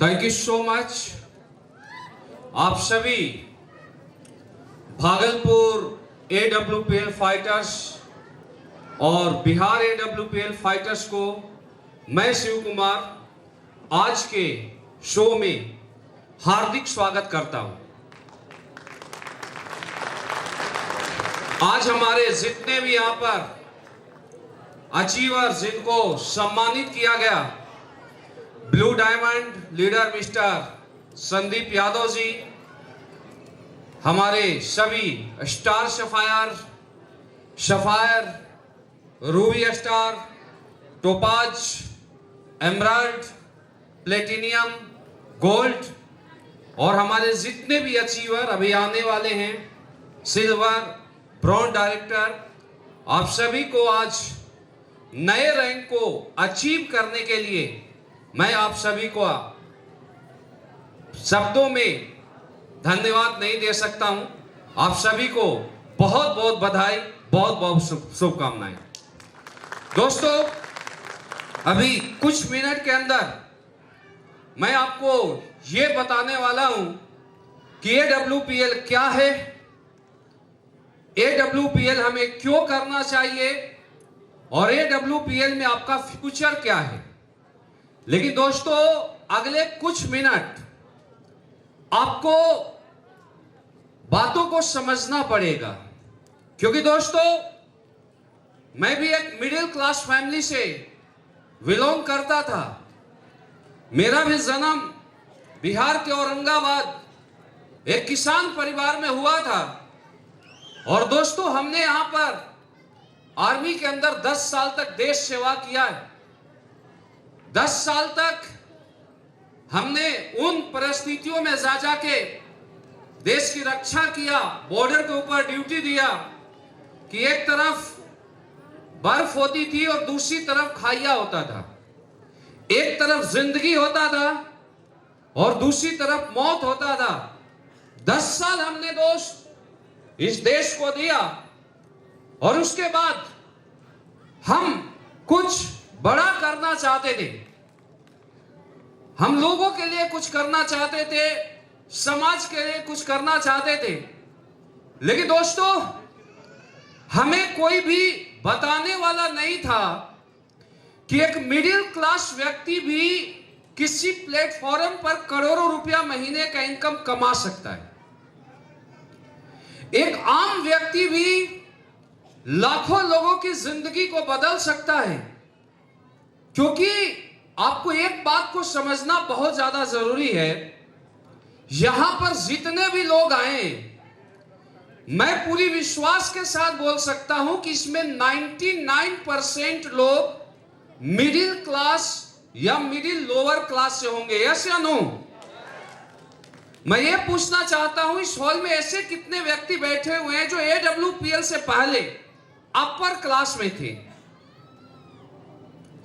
Thank you so much. आप सभी Bhagalpur AWPL fighters और बिहार AWPL फाइटर्स को मैं शिव कुमार आज के शो में हार्दिक स्वागत करता हूं। आज हमारे जितने भी यहां पर अचीवर जिनको सम्मानित किया गया, blue diamond leader mister Sandeep Yadav ji, हमारे सभी star sapphire, ruby star, topaz, emerald, platinum, gold और हमारे जितने भी अचीवर अभी आने वाले हैं, सिल्वर, ब्रॉन्ज डायरेक्टर, आप सभी को आज नए रैंक को अचीव करने के लिए मैं आप सभी को शब्दों में धन्यवाद नहीं दे सकता हूं। आप सभी को बहुत बहुत बधाई, बहुत बहुत शुभकामनाएं। दोस्तों, अभी कुछ मिनट के अंदर मैं आपको ये बताने वाला हूं कि AWPL क्या है, AWPL हमें क्यों करना चाहिए और AWPL में आपका फ्यूचर क्या है। लेकिन दोस्तों, अगले कुछ मिनट आपको बातों को समझना पड़ेगा, क्योंकि दोस्तों मैं भी एक मिडिल क्लास फैमिली से बिलोंग करता था। मेरा भी जन्म बिहार के औरंगाबाद एक किसान परिवार में हुआ था। और दोस्तों, हमने यहां पर आर्मी के अंदर 10 साल तक देश सेवा किया है। 10 साल तक हमने उन परिस्थितियों में जा जाके देश की रक्षा किया, बॉर्डर के ऊपर ड्यूटी दिया कि एक तरफ बर्फ होती थी और दूसरी तरफ खाइया होता था, एक तरफ जिंदगी होता था और दूसरी तरफ मौत होता था। 10 साल हमने दोस्त इस देश को दिया और उसके बाद हम कुछ बड़ा करना चाहते थे। हम लोगों के लिए कुछ करना चाहते थे, समाज के लिए कुछ करना चाहते थे। लेकिन दोस्तों, हमें कोई भी बताने वाला नहीं था कि एक मिडिल क्लास व्यक्ति भी किसी प्लेटफॉर्म पर करोड़ों रुपया महीने का इनकम कमा सकता है। एक आम व्यक्ति भी लाखों लोगों की जिंदगी को बदल सकता है। क्योंकि आपको एक बात को समझना बहुत ज्यादा जरूरी है, यहां पर जितने भी लोग आए, मैं पूरी विश्वास के साथ बोल सकता हूं कि इसमें 99% लोग मिडिल क्लास या मिडिल लोअर क्लास से होंगे। यस या नो? मैं ये पूछना चाहता हूं, इस हॉल में ऐसे कितने व्यक्ति बैठे हुए हैं जो AWPL से पहले अपर क्लास में थे?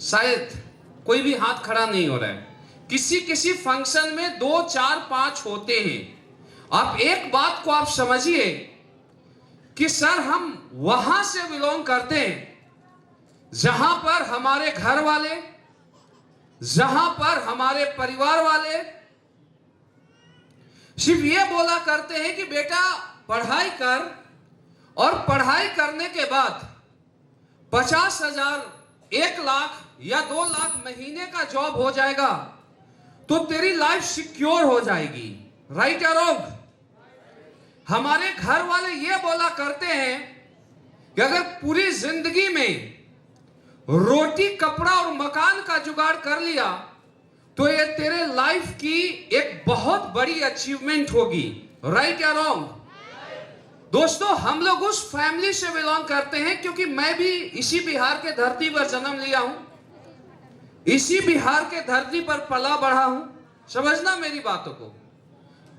शायद कोई भी हाथ खड़ा नहीं हो रहा है। किसी फंक्शन में 2, 4, 5 होते हैं। आप एक बात को आप समझिए कि सर, हम वहां से बिलोंग करते हैं जहां पर हमारे घर वाले, जहां पर हमारे परिवार वाले सिर्फ ये बोला करते हैं कि बेटा पढ़ाई कर और पढ़ाई करने के बाद 50,000, 1 लाख या 2 लाख महीने का जॉब हो जाएगा तो तेरी लाइफ सिक्योर हो जाएगी। राइट या रॉन्ग? हमारे घर वाले ये बोला करते हैं कि अगर पूरी जिंदगी में रोटी, कपड़ा और मकान का जुगाड़ कर लिया तो ये तेरे लाइफ की एक बहुत बड़ी अचीवमेंट होगी। राइट या रॉन्ग? दोस्तों, हम लोग उस फैमिली से बिलोंग करते हैं, क्योंकि मैं भी इसी बिहार के धरती पर जन्म लिया हूं, इसी बिहार के धरती पर पला बढ़ा हूं। समझना मेरी बातों को।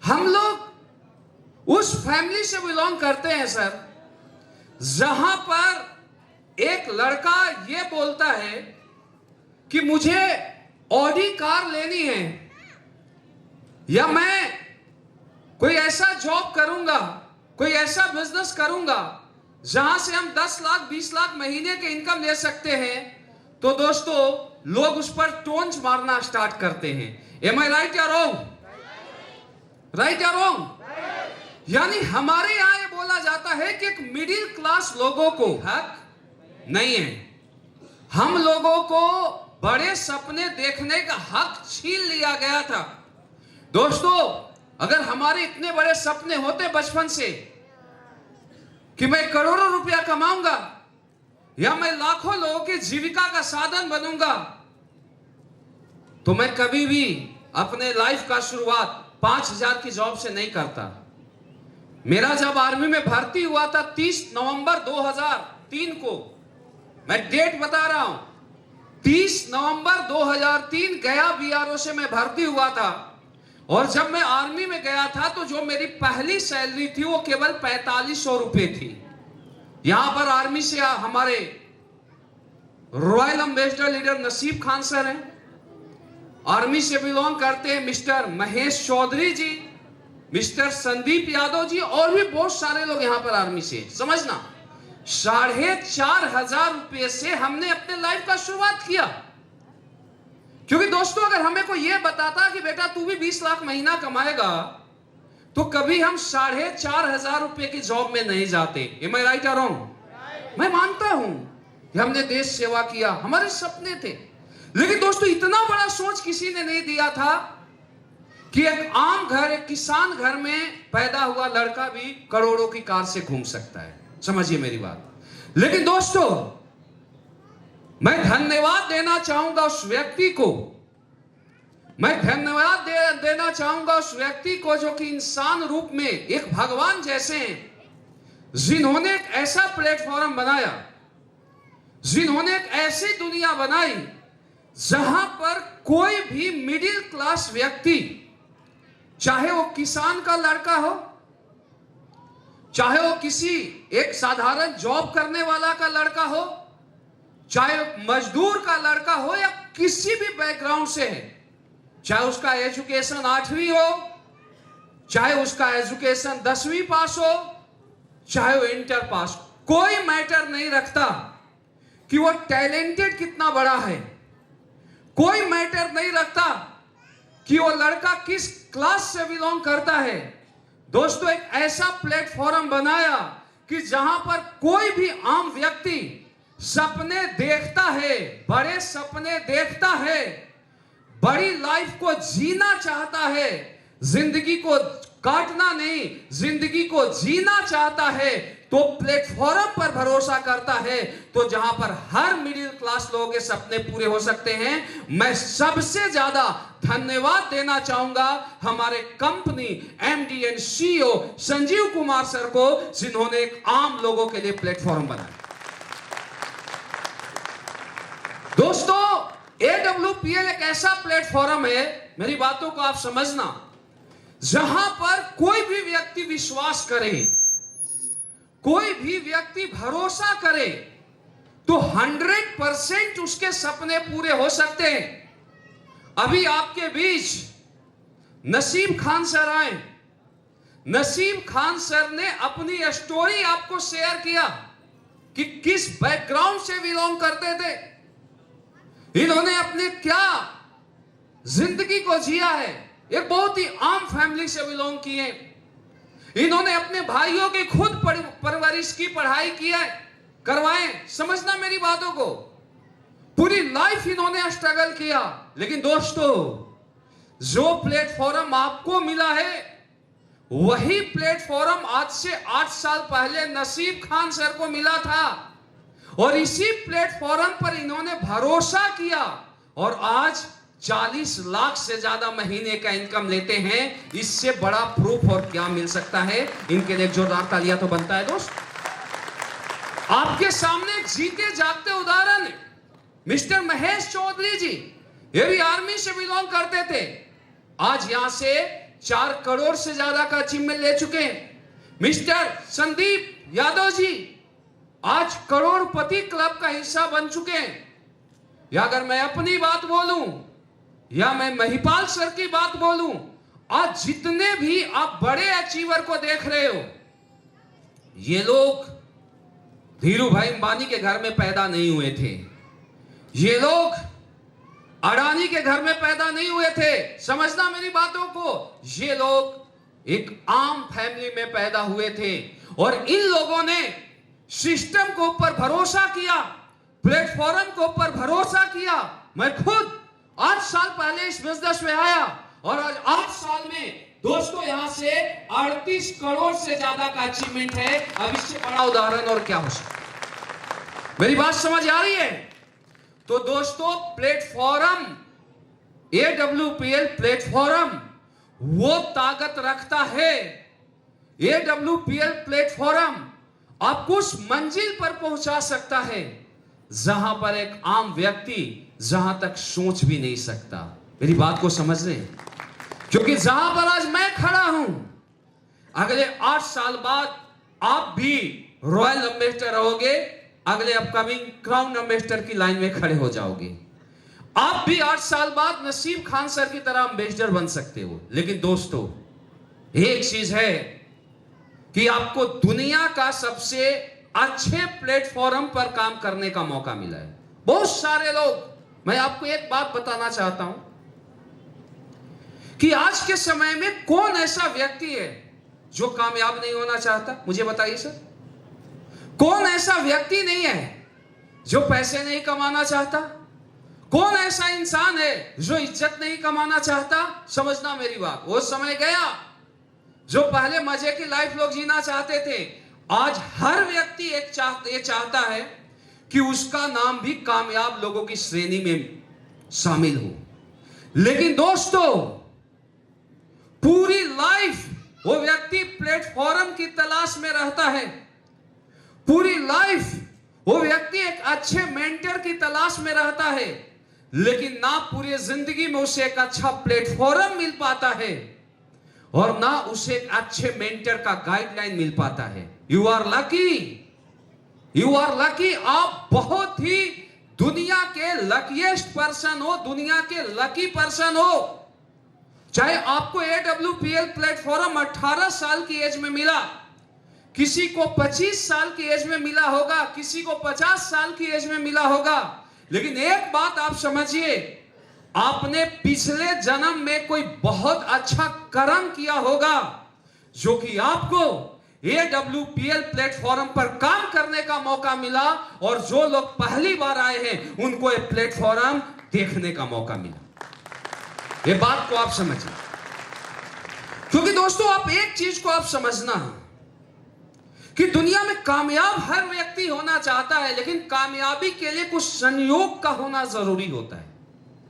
हम लोग उस फैमिली से बिलोंग करते हैं सर, जहां पर एक लड़का ये बोलता है कि मुझे ऑडी कार लेनी है, या मैं कोई ऐसा जॉब करूंगा, कोई ऐसा बिजनेस करूंगा जहां से हम 10 लाख 20 लाख महीने के इनकम ले सकते हैं। तो दोस्तों, लोग उस पर टोंच मारना स्टार्ट करते हैं। एम आई राइट या रॉन्ग? राइट या रॉन्ग? यानी हमारे यहां ये बोला जाता है कि एक मिडिल क्लास लोगों को हक नहीं है। हम लोगों को बड़े सपने देखने का हक छीन लिया गया था। दोस्तों, अगर हमारे इतने बड़े सपने होते बचपन से कि मैं करोड़ों रुपया कमाऊंगा या मैं लाखों लोगों की जीविका का साधन बनूंगा, तो मैं कभी भी अपने लाइफ का शुरुआत 5,000 की जॉब से नहीं करता। मेरा जब आर्मी में भर्ती हुआ था 30 नवंबर 2003 को, मैं डेट बता रहा हूं, 30 नवंबर 2003 गया बीआरओ से मैं भर्ती हुआ था। और जब मैं आर्मी में गया था तो जो मेरी पहली सैलरी थी वो केवल 4500 रुपए थी। यहां पर आर्मी से हमारे रॉयल एम्बेसडर लीडर नसीब खान सर हैं, आर्मी से बिलोंग करते हैं मिस्टर महेश चौधरी जी, मिस्टर संदीप यादव जी, और भी बहुत सारे लोग यहां पर आर्मी से। समझना, 4,500 रुपए से हमने अपने लाइफ का शुरुआत किया। क्योंकि दोस्तों, अगर हमें कोई यह बताता कि बेटा तू भी 20 लाख महीना कमाएगा, तो कभी हम 4,500 रुपए की जॉब में नहीं जाते। एम आई राइट और रॉन्ग? मैं मानता हूं कि हमने देश सेवा किया, हमारे सपने थे, लेकिन दोस्तों इतना बड़ा सोच किसी ने नहीं दिया था कि एक आम घर, एक किसान घर में पैदा हुआ लड़का भी करोड़ों की कार से घूम सकता है। समझिए मेरी बात। लेकिन दोस्तों, मैं धन्यवाद देना चाहूंगा उस व्यक्ति को, मैं धन्यवाद देना चाहूंगा उस व्यक्ति को जो कि इंसान रूप में एक भगवान जैसे हैं, जिन्होंने एक ऐसा प्लेटफॉर्म बनाया, जिन्होंने एक ऐसी दुनिया बनाई जहां पर कोई भी मिडिल क्लास व्यक्ति, चाहे वो किसान का लड़का हो, चाहे वो किसी एक साधारण जॉब करने वाला का लड़का हो, चाहे मजदूर का लड़का हो, या किसी भी बैकग्राउंड से है, चाहे उसका एजुकेशन 8वीं हो, चाहे उसका एजुकेशन 10वीं पास हो, चाहे वो इंटर पास हो, कोई मैटर नहीं रखता कि वो टैलेंटेड कितना बड़ा है, कोई मैटर नहीं रखता कि वो लड़का किस क्लास से बिलोंग करता है। दोस्तों, एक ऐसा प्लेटफॉर्म बनाया कि जहां पर कोई भी आम व्यक्ति सपने देखता है, बड़े सपने देखता है, बड़ी लाइफ को जीना चाहता है, जिंदगी को काटना नहीं, जिंदगी को जीना चाहता है, तो प्लेटफॉर्म पर भरोसा करता है, तो जहां पर हर मिडिल क्लास लोगों के सपने पूरे हो सकते हैं। मैं सबसे ज्यादा धन्यवाद देना चाहूंगा हमारे company MD and CEO Sanjeev Kumar sir को, जिन्होंने एक आम लोगों के लिए प्लेटफॉर्म बनाया। दोस्तों, AWPL एक ऐसा प्लेटफॉर्म है, मेरी बातों को आप समझना, जहां पर कोई भी व्यक्ति विश्वास करे, कोई भी व्यक्ति भरोसा करे, तो 100% उसके सपने पूरे हो सकते हैं। अभी आपके बीच नसीब खान सर आए। नसीब खान सर ने अपनी स्टोरी आपको शेयर किया कि किस बैकग्राउंड से बिलोंग करते थे, इन्होंने अपने क्या जिंदगी को जिया है, एक बहुत ही आम फैमिली से बिलोंग किए, इन्होंने अपने भाइयों की खुद परवरिश की, पढ़ाई की है, करवाए। समझना मेरी बातों को, पूरी लाइफ इन्होंने स्ट्रगल किया। लेकिन दोस्तों, जो प्लेटफॉर्म आपको मिला है, वही प्लेटफॉर्म आज से 8 साल पहले नसीब खान सर को मिला था, और इसी प्लेटफॉर्म पर इन्होंने भरोसा किया, और आज 40 लाख से ज्यादा महीने का इनकम लेते हैं। इससे बड़ा प्रूफ और क्या मिल सकता है? इनके लिए जोरदार तालियां तो बनता है। दोस्त, आपके सामने एक जीते जागते उदाहरण है, मिस्टर महेश चौधरी जी। ये भी आर्मी से बिलोंग करते थे, आज यहां से 4 करोड़ से ज्यादा का अचीवमेंट ले चुके हैं। मिस्टर संदीप यादव जी आज करोड़पति क्लब का हिस्सा बन चुके हैं। या अगर मैं अपनी बात बोलूं, या मैं महिपाल सर की बात बोलूं, आज जितने भी आप बड़े अचीवर को देख रहे हो, ये लोग धीरू भाई अंबानी के घर में पैदा नहीं हुए थे। ये लोग अडानी के घर में पैदा नहीं हुए थे, समझना मेरी बातों को। ये लोग एक आम फैमिली में पैदा हुए थे और इन लोगों ने सिस्टम के ऊपर भरोसा किया, प्लेटफॉर्म के ऊपर भरोसा किया। मैं खुद 8 साल पहले इस बिजनेस में आया और आज 8 साल में दोस्तों यहां से 38 करोड़ से ज्यादा का अचीवमेंट है। अब इससे बड़ा उदाहरण और क्या हो सकता? मेरी बात समझ आ रही है? तो दोस्तों प्लेटफॉर्म, AWPL प्लेटफॉर्म वो ताकत रखता है। AWPL प्लेटफॉर्म आपको उस मंजिल पर पहुंचा सकता है जहां पर एक आम व्यक्ति जहां तक सोच भी नहीं सकता। मेरी बात को समझ रहे हैं? क्योंकि जहां पर आज मैं खड़ा हूं, अगले 8 साल बाद आप भी रॉयल एम्बेसडर रहोगे, अगले अपकमिंग क्राउन एम्बेसडर की लाइन में खड़े हो जाओगे। आप भी 8 साल बाद नसीब खान सर की तरह एम्बेसडर बन सकते हो। लेकिन दोस्तों एक चीज है कि आपको दुनिया का सबसे अच्छे प्लेटफॉर्म पर काम करने का मौका मिला है। बहुत सारे लोग, मैं आपको एक बात बताना चाहता हूं कि आज के समय में कौन ऐसा व्यक्ति है जो कामयाब नहीं होना चाहता? मुझे बताइए सर, कौन ऐसा व्यक्ति नहीं है जो पैसे नहीं कमाना चाहता? कौन ऐसा इंसान है जो इज्जत नहीं कमाना चाहता? समझना मेरी बात। वो समय गया जो पहले मजे की लाइफ लोग जीना चाहते थे। आज हर व्यक्ति ये चाहता है कि उसका नाम भी कामयाब लोगों की श्रेणी में शामिल हो। लेकिन दोस्तों पूरी लाइफ वो व्यक्ति प्लेटफॉर्म की तलाश में रहता है। पूरी लाइफ वो व्यक्ति एक अच्छे मेंटर की तलाश में रहता है, लेकिन ना पूरी जिंदगी में उसे एक अच्छा प्लेटफॉर्म मिल पाता है और ना उसे एक अच्छे मेंटर का गाइडलाइन मिल पाता है। You are lucky, you are lucky. आप बहुत ही दुनिया के लकीएस्ट पर्सन हो, दुनिया के लकी पर्सन हो। चाहे आपको AWPL प्लेटफॉर्म 18 साल की एज में मिला, किसी को 25 साल की एज में मिला होगा, किसी को 50 साल की एज में मिला होगा। लेकिन एक बात आप समझिए, आपने पिछले जन्म में कोई बहुत अच्छा कर्म किया होगा जो कि आपको AWPL प्लेटफॉर्म पर काम करने का मौका मिला, और जो लोग पहली बार आए हैं उनको ये प्लेटफॉर्म देखने का मौका मिला। ये बात को आप समझिए। क्योंकि दोस्तों आप एक चीज को आप समझना कि दुनिया में कामयाब हर व्यक्ति होना चाहता है, लेकिन कामयाबी के लिए कुछ संयोग का होना जरूरी होता है।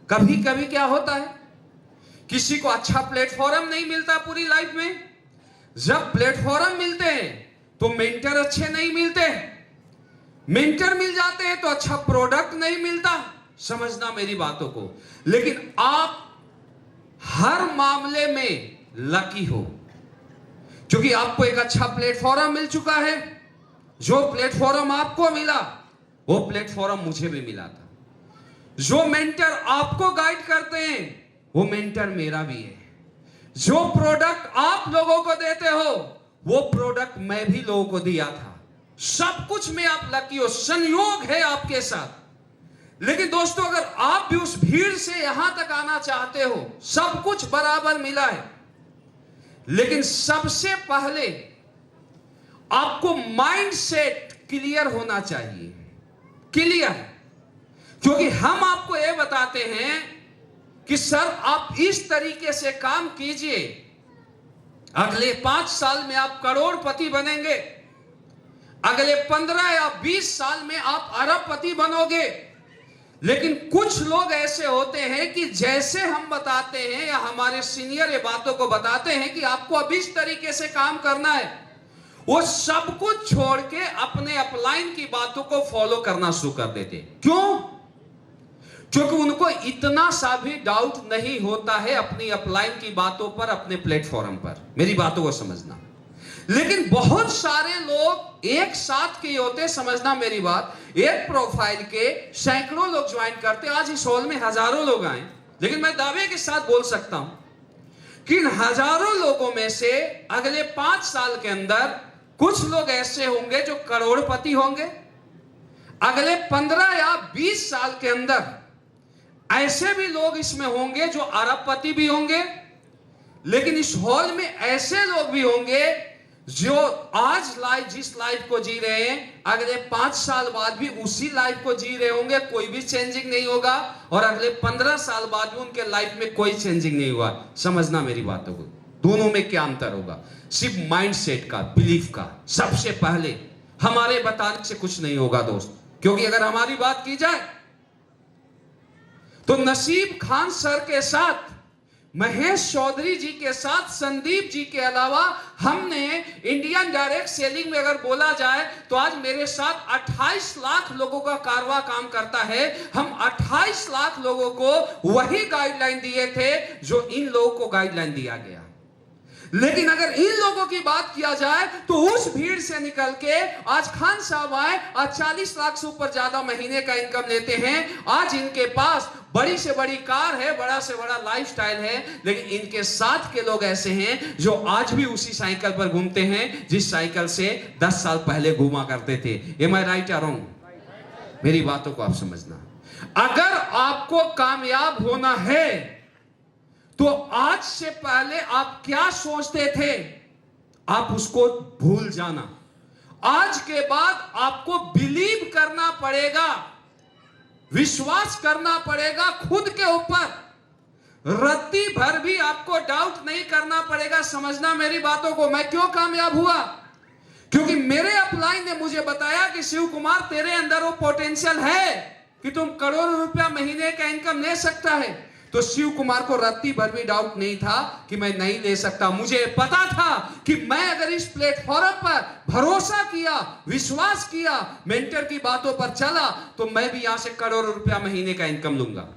कभी कभी क्या होता है, किसी को अच्छा प्लेटफॉर्म नहीं मिलता पूरी लाइफ में। जब प्लेटफॉर्म मिलते हैं तो मेंटर अच्छे नहीं मिलते, मेंटर मिल जाते हैं तो अच्छा प्रोडक्ट नहीं मिलता। समझना मेरी बातों को। लेकिन आप हर मामले में लकी हो, क्योंकि आपको एक अच्छा प्लेटफॉर्म मिल चुका है। जो प्लेटफॉर्म आपको मिला वो प्लेटफॉर्म मुझे भी मिला था। जो मेंटर आपको गाइड करते हैं वो मेंटर मेरा भी है। जो प्रोडक्ट आप लोगों को देते हो वो प्रोडक्ट मैं भी लोगों को दिया था। सब कुछ में आप लकी हो, संयोग है आपके साथ। लेकिन दोस्तों अगर आप भी उस भीड़ से यहां तक आना चाहते हो, सब कुछ बराबर मिला है, लेकिन सबसे पहले आपको माइंड सेट क्लियर होना चाहिए। क्लियर, क्योंकि हम आपको यह बताते हैं कि सर आप इस तरीके से काम कीजिए, अगले 5 साल में आप करोड़पति बनेंगे, अगले 15 या 20 साल में आप अरबपति बनोगे। लेकिन कुछ लोग ऐसे होते हैं कि जैसे हम बताते हैं या हमारे सीनियर ये बातों को बताते हैं कि आपको अब इस तरीके से काम करना है, वो सब कुछ छोड़ के अपने अपलाइन की बातों को फॉलो करना शुरू कर देते। क्यों? क्योंकि उनको इतना सा भी डाउट नहीं होता है अपनी अपलाइन की बातों पर, अपने प्लेटफॉर्म पर। मेरी बातों को समझना। लेकिन बहुत सारे लोग एक साथ के होते, समझना मेरी बात, एक प्रोफाइल के सैकड़ों लोग ज्वाइन करते। आज इस हॉल में हजारों लोग आए, लेकिन मैं दावे के साथ बोल सकता हूं कि इन हजारों लोगों में से अगले 5 साल के अंदर कुछ लोग ऐसे होंगे जो करोड़पति होंगे, अगले 15 या 20 साल के अंदर ऐसे भी लोग इसमें होंगे जो अरबपति भी होंगे, लेकिन इस हॉल में ऐसे लोग भी होंगे जो आज लाइफ, जिस लाइफ को जी रहे हैं, अगले 5 साल बाद भी उसी लाइफ को जी रहे होंगे, कोई भी चेंजिंग नहीं होगा, और अगले 15 साल बाद भी उनके लाइफ में कोई चेंजिंग नहीं हुआ। समझना मेरी बातों को, दोनों में क्या अंतर होगा? सिर्फ माइंडसेट का, बिलीफ का। सबसे पहले हमारे बताने से कुछ नहीं होगा दोस्त, क्योंकि अगर हमारी बात की जाए तो नसीब खान सर के साथ, महेश चौधरी जी के साथ, संदीप जी के अलावा हमने इंडियन डायरेक्ट सेलिंग में अगर बोला जाए तो आज मेरे साथ 28 लाख लोगों का कारवा काम करता है। हम 28 लाख लोगों को वही गाइडलाइन दिए थे जो इन लोगों को गाइडलाइन दिया गया। लेकिन अगर इन लोगों की बात किया जाए तो उस भीड़ से निकल के आज खान साहब आए, आज 40 लाख से ऊपर ज्यादा महीने का इनकम लेते हैं। आज इनके पास बड़ी से बड़ी कार है, बड़ा से बड़ा लाइफस्टाइल है, लेकिन इनके साथ के लोग ऐसे हैं जो आज भी उसी साइकिल पर घूमते हैं जिस साइकिल से 10 साल पहले घूमा करते थे। एम आई राइट या रॉन्ग? मेरी बातों को आप समझना। अगर आपको कामयाब होना है तो आज से पहले आप क्या सोचते थे, आप उसको भूल जाना। आज के बाद आपको बिलीव करना पड़ेगा, विश्वास करना पड़ेगा खुद के ऊपर। रत्ती भर भी आपको डाउट नहीं करना पड़ेगा। समझना मेरी बातों को। मैं क्यों कामयाब हुआ? क्योंकि मेरे अपलाइन ने मुझे बताया कि शिव कुमार, तेरे अंदर वो पोटेंशियल है कि तुम करोड़ों रुपया महीने का इनकम ले सकता है। तो शिव कुमार को रत्ती भर भी डाउट नहीं था कि मैं नहीं ले सकता। मुझे पता था कि मैं अगर इस प्लेटफॉर्म पर भरोसा किया, विश्वास किया, मेंटर की बातों पर चला, तो मैं भी यहां से करोड़ों रुपया महीने का इनकम लूंगा।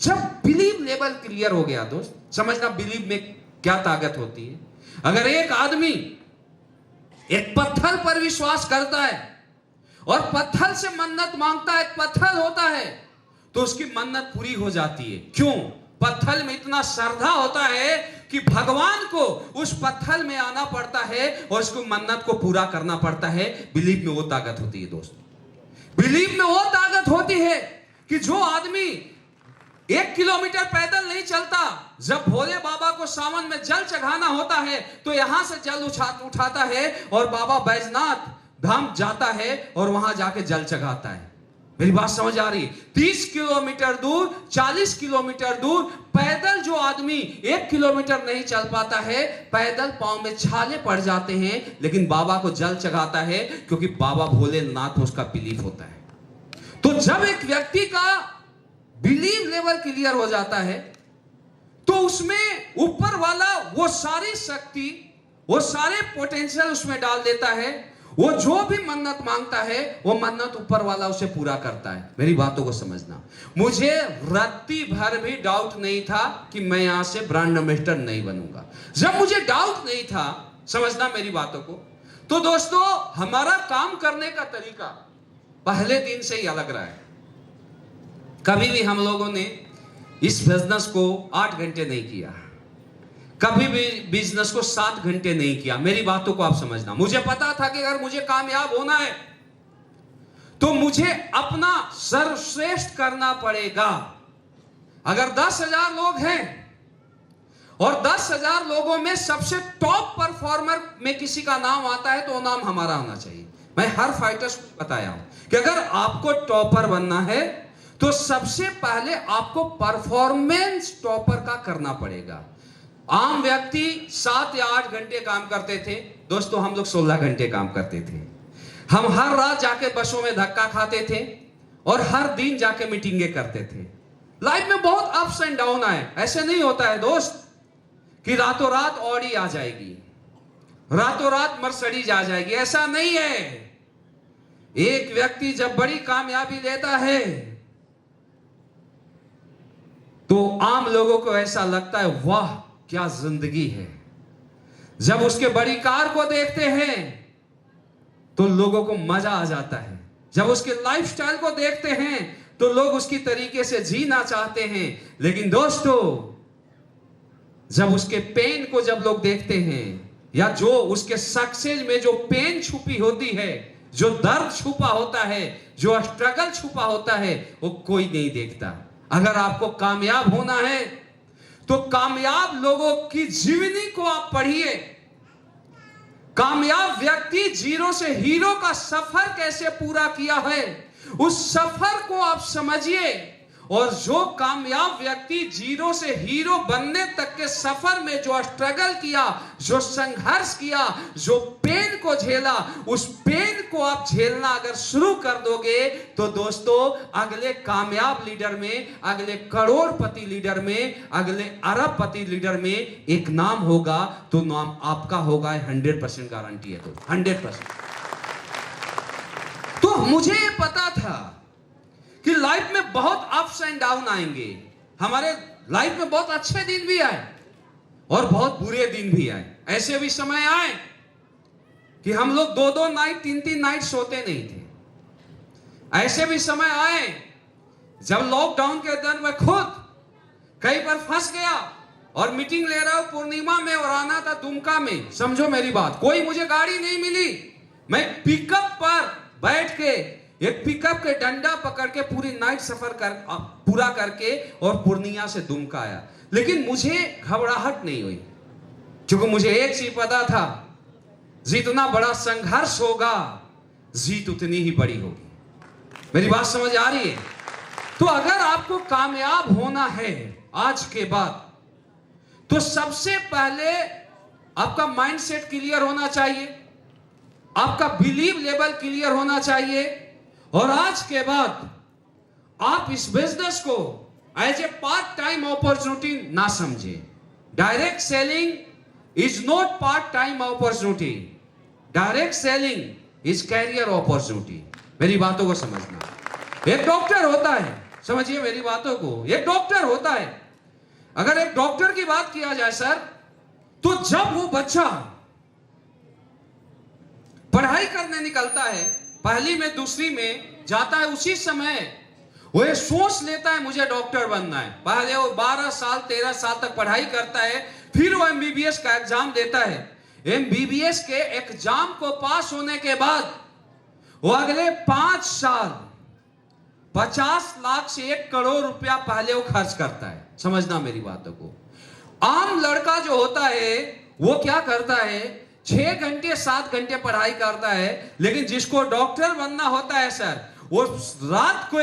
जब बिलीव लेवल क्लियर हो गया दोस्त, समझना बिलीव में क्या ताकत होती है। अगर एक आदमी एक पत्थर पर विश्वास करता है और पत्थर से मन्नत मांगता है, पत्थर होता है, तो उसकी मन्नत पूरी हो जाती है। क्यों? पत्थर में इतना श्रद्धा होता है कि भगवान को उस पत्थर में आना पड़ता है और उसको मन्नत को पूरा करना पड़ता है। बिलीव में वो ताकत होती है दोस्त। बिलीव में वो ताकत होती है कि जो आदमी 1 किलोमीटर पैदल नहीं चलता, जब भोले बाबा को सावन में जल चढ़ाना होता है तो यहां से जल उठाता है और बाबा बैजनाथ धाम जाता है और वहां जाके जल चढ़ाता है। मेरी बात समझ आ रही है? 30 किलोमीटर दूर, 40 किलोमीटर दूर पैदल जो आदमी 1 किलोमीटर नहीं चल पाता है, पैदल पांव में छाले पड़ जाते हैं, लेकिन बाबा को जल चढ़ाता है क्योंकि बाबा भोलेनाथ उसका बिलीफ होता है। तो जब एक व्यक्ति का बिलीव लेवल क्लियर हो जाता है तो उसमें ऊपर वाला वो सारी शक्ति, वो सारे पोटेंशियल उसमें डाल देता है। वो जो भी मन्नत मांगता है वो मन्नत ऊपर वाला उसे पूरा करता है। मेरी बातों को समझना। मुझे रत्ती भर भी डाउट नहीं था कि मैं यहां से ब्रांड एम्बेसडर नहीं बनूंगा। जब मुझे डाउट नहीं था, समझना मेरी बातों को, तो दोस्तों हमारा काम करने का तरीका पहले दिन से ही अलग रहा है। कभी भी हम लोगों ने इस बिजनेस को 8 घंटे नहीं किया, कभी भी बिजनेस को 7 घंटे नहीं किया। मेरी बातों को आप समझना। मुझे पता था कि अगर मुझे कामयाब होना है तो मुझे अपना सर्वश्रेष्ठ करना पड़ेगा। अगर 10,000 लोग हैं और 10,000 लोगों में सबसे टॉप परफॉर्मर में किसी का नाम आता है तो वो नाम हमारा होना चाहिए। मैं हर फाइटर्स को बताया हूं कि अगर आपको टॉपर बनना है तो सबसे पहले आपको परफॉर्मेंस टॉपर का करना पड़ेगा। आम व्यक्ति 7 या 8 घंटे काम करते थे दोस्तों, हम लोग 16 घंटे काम करते थे। हम हर रात जाके बसों में धक्का खाते थे और हर दिन जाके मीटिंगें करते थे। लाइफ में बहुत अप्स एंड डाउन आए। ऐसे नहीं होता है दोस्त कि रातों रात ऑडी आ जाएगी, रातों रात मर्सिडीज आ जाएगी। ऐसा नहीं है। एक व्यक्ति जब बड़ी कामयाबी लेता है तो आम लोगों को ऐसा लगता है वाह क्या जिंदगी है। जब उसके बड़ी कार को देखते हैं तो लोगों को मजा आ जाता है। जब उसके लाइफस्टाइल को देखते हैं तो लोग उसकी तरीके से जीना चाहते हैं। लेकिन दोस्तों जब उसके पेन को जब लोग देखते हैं या जो उसके सक्सेस में जो पेन छुपी होती है, जो दर्द छुपा होता है, जो स्ट्रगल छुपा होता है, वो कोई नहीं देखता। अगर आपको कामयाब होना है तो कामयाब लोगों की जीवनी को आप पढ़िए। कामयाब व्यक्ति जीरो से हीरो का सफर कैसे पूरा किया है, उस सफर को आप समझिए। और जो कामयाब व्यक्ति जीरो से हीरो बनने तक के सफर में जो स्ट्रगल किया, जो संघर्ष किया, जो पेन को झेला, उस पेन को आप झेलना अगर शुरू कर दोगे तो दोस्तों अगले कामयाब लीडर में, अगले करोड़पति लीडर में, अगले अरबपति लीडर में एक नाम होगा, तो नाम आपका होगा। 100% गारंटी है। तो 100%। तो मुझे ये पता था कि लाइफ में बहुत अप्स एंड डाउन आएंगे। हमारे लाइफ में बहुत अच्छे दिन भी आए और बहुत बुरे दिन भी आए। ऐसे भी समय आए कि हम लोग 2-2 नाइट 3-3 नाइट सोते नहीं थे। ऐसे भी समय आए जब लॉकडाउन के दौरान मैं खुद कई बार फंस गया और मीटिंग ले रहा हूं पूर्णिमा में और आना था दुमका में। समझो मेरी बात, कोई मुझे गाड़ी नहीं मिली। मैं पिकअप पर बैठ के एक पिकअप के डंडा पकड़ के पूरी नाइट सफर पूरा करके और पूर्णिया से दुमका आया। लेकिन मुझे घबराहट नहीं हुई, क्योंकि मुझे एक चीज पता था, जितना बड़ा संघर्ष होगा जीत उतनी ही बड़ी होगी। मेरी बात समझ आ रही है? तो अगर आपको कामयाब होना है आज के बाद, तो सबसे पहले आपका माइंडसेट क्लियर होना चाहिए, आपका बिलीव लेवल क्लियर होना चाहिए। और आज के बाद आप इस बिजनेस को as a part time opportunity ना समझे। Direct selling is not part time opportunity, direct selling is career opportunity. मेरी बातों को समझना। एक डॉक्टर होता है, समझिए मेरी बातों को, एक डॉक्टर होता है। अगर एक डॉक्टर की बात किया जाए सर, तो जब वो बच्चा पढ़ाई करने निकलता है, पहली में दूसरी में जाता है, उसी समय वो ये सोच लेता है मुझे डॉक्टर बनना है। पहले वो 12 साल 13 साल तक पढ़ाई करता है, फिर वो एमबीबीएस का एग्जाम देता है। एमबीबीएस के एग्जाम को पास होने के बाद वो अगले 5 साल 50 लाख से 1 करोड़ रुपया पहले वो खर्च करता है। समझना मेरी बातों को। आम लड़का जो होता है वो क्या करता है, 6 घंटे 7 घंटे पढ़ाई करता है। लेकिन जिसको डॉक्टर बनना होता है सर, वो रात को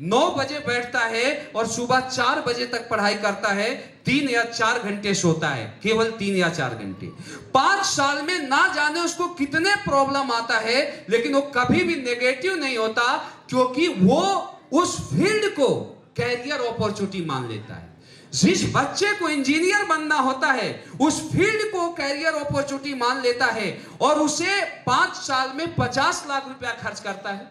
9 बजे बैठता है और सुबह 4 बजे तक पढ़ाई करता है। 3 या 4 घंटे सोता है, केवल 3 या 4 घंटे। 5 साल में ना जाने उसको कितने प्रॉब्लम आता है, लेकिन वो कभी भी नेगेटिव नहीं होता, क्योंकि वो उस फील्ड को कैरियर अपॉर्चुनिटी मान लेता है। जिस बच्चे को इंजीनियर बनना होता है, उस फील्ड को कैरियर अपॉर्चुनिटी मान लेता है और उसे 5 साल में 50 लाख रुपया खर्च करता है।